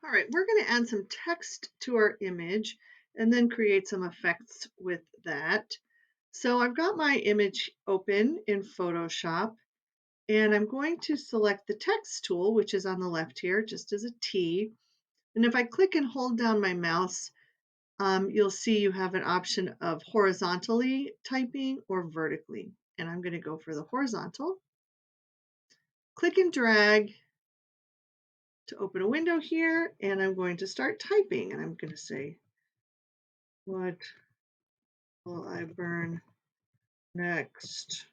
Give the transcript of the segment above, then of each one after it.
All right, we're going to add some text to our image and then create some effects with that. So I've got my image open in Photoshop and I'm going to select the text tool, which is on the left here, just as a T. And if I click and hold down my mouse, you'll see you have an option of horizontally typing or vertically. And I'm going to go for the horizontal. Click and drag to open a window here, and I'm going to start typing. And I'm going to say, what will I burn next?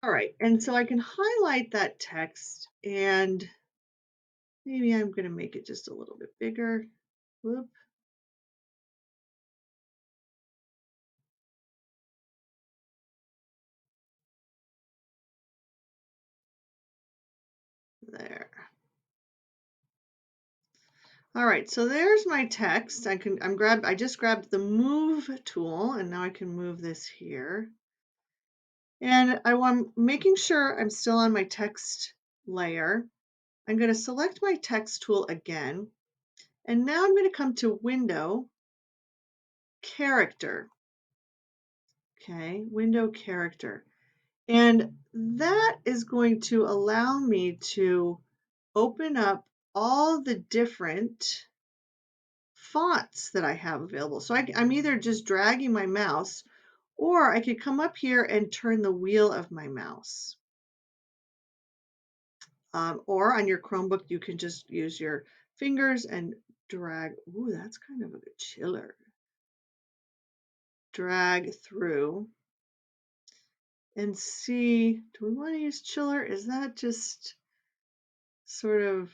All right, and so I can highlight that text and maybe I'm going to make it just a little bit bigger. Whoop. There. All right, so there's my text. I just grabbed the move tool and now I can move this here. And I'm making sure I'm still on my text layer. I'm going to select my text tool again. And now I'm going to come to Window, Character. Okay, Window Character. And that is going to allow me to open up all the different fonts that I have available. So I'm either just dragging my mouse or I could come up here and turn the wheel of my mouse. Or on your Chromebook, you can just use your fingers and drag. Ooh, that's kind of a good chiller. Drag through and see, do we want to use chiller? Is that just sort of,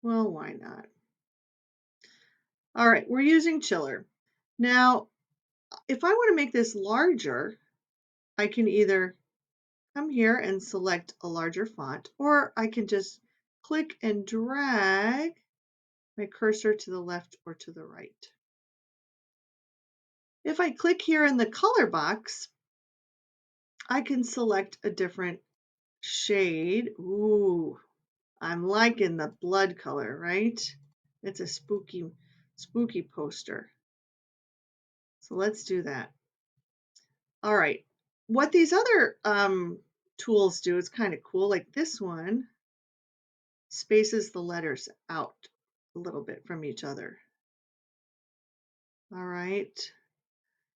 well, why not? All right, we're using chiller. Now, if I want to make this larger, I can either come here and select a larger font, or I can just click and drag my cursor to the left or to the right. If I click here in the color box, I can select a different shade. Ooh, I'm liking the blood color, right? It's a spooky, spooky poster. So let's do that. All right. What these other tools do is kind of cool. Like this one spaces the letters out a little bit from each other. All right.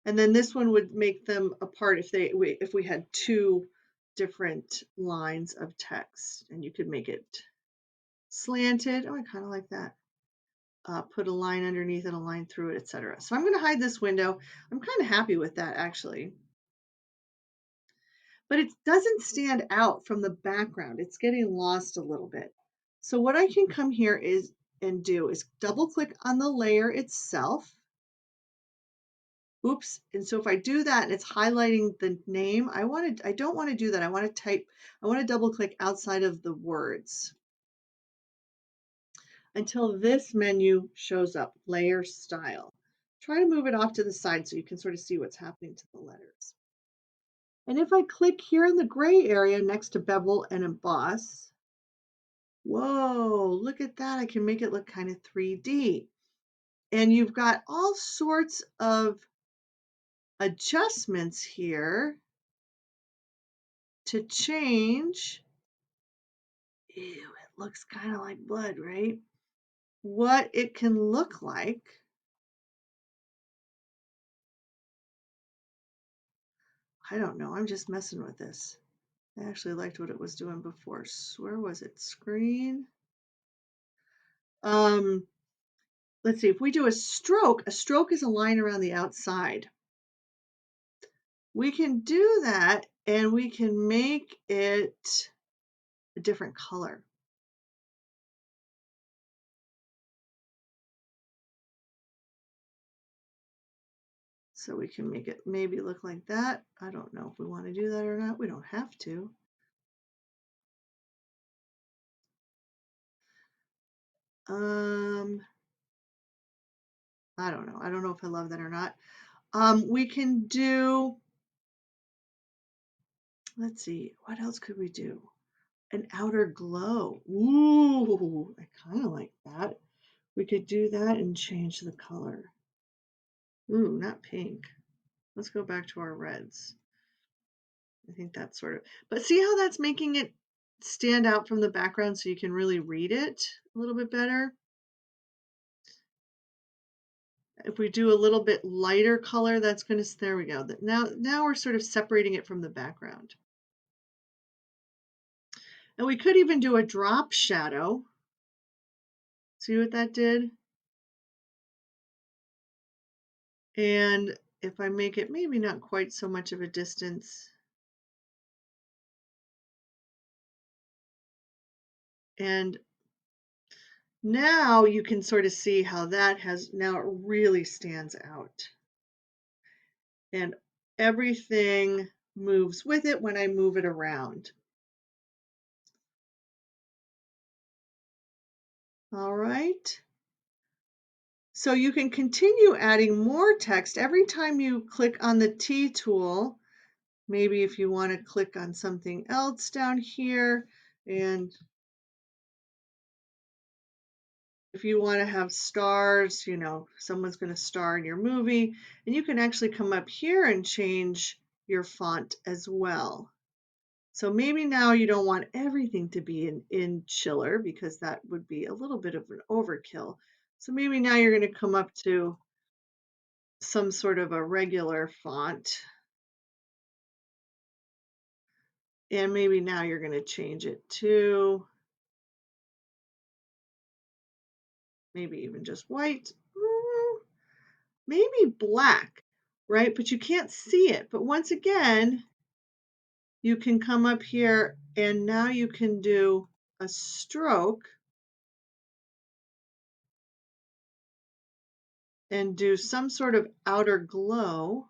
And then this one would make them apart if we had two different lines of text, and you could make it slanted. Oh, I kind of like that. Put a line underneath it, a line through it, etc. So I'm going to hide this window. I'm kind of happy with that actually. But it doesn't stand out from the background. It's getting lost a little bit. So what I can come here and do is double click on the layer itself. Oops. And so if I do that and it's highlighting the name, I don't want to do that. I want to double click outside of the words until this menu shows up, layer style. Try to move it off to the side so you can sort of see what's happening to the letters. And if I click here in the gray area next to bevel and emboss, whoa, look at that. I can make it look kind of 3D. And you've got all sorts of adjustments here to change. Ew, it looks kind of like blood, right? What it can look like. I don't know. I'm just messing with this. I actually liked what it was doing before. Where was it? Screen. Let's see. If we do a stroke is a line around the outside. We can do that and we can make it a different color. So we can make it maybe look like that. I don't know if we want to do that or not. We don't have to. I don't know. I don't know if I love that or not. We can do, let's see, what else could we do? an outer glow. Ooh, I kind of like that. We could do that and change the color. Ooh, not pink. Let's go back to our reds. I think that's sort of, but see how that's making it stand out from the background so you can really read it a little bit better? If we do a little bit lighter color, that's going to, there we go. Now we're sort of separating it from the background. And we could even do a drop shadow. See what that did? And if I make it maybe not quite so much of a distance, and now you can sort of see how that has, now it really stands out. And everything moves with it when I move it around. All right. So you can continue adding more text every time you click on the T tool. Maybe if you want to click on something else down here, and if you want to have stars, you know, someone's going to star in your movie, and you can actually come up here and change your font as well. So maybe now you don't want everything to be in Chiller because that would be a little bit of an overkill. So maybe now you're going to come up to some sort of a regular font. And maybe now you're going to change it to maybe even just white, maybe black, right? But you can't see it. But once again, you can come up here and now you can do a stroke and do some sort of outer glow.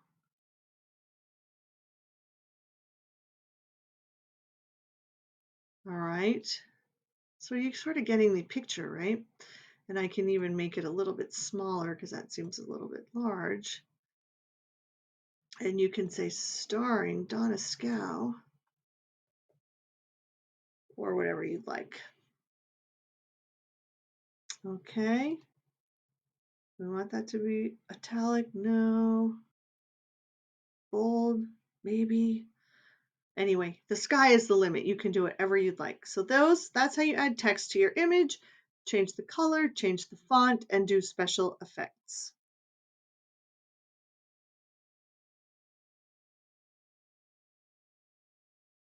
All right. So you're sort of getting the picture, right? And I can even make it a little bit smaller because that seems a little bit large. And you can say starring Donna Scow or whatever you'd like. Okay. We want that to be italic, no. Bold, maybe. Anyway, the sky is the limit. You can do whatever you'd like. So that's how you add text to your image, change the color, change the font, and do special effects.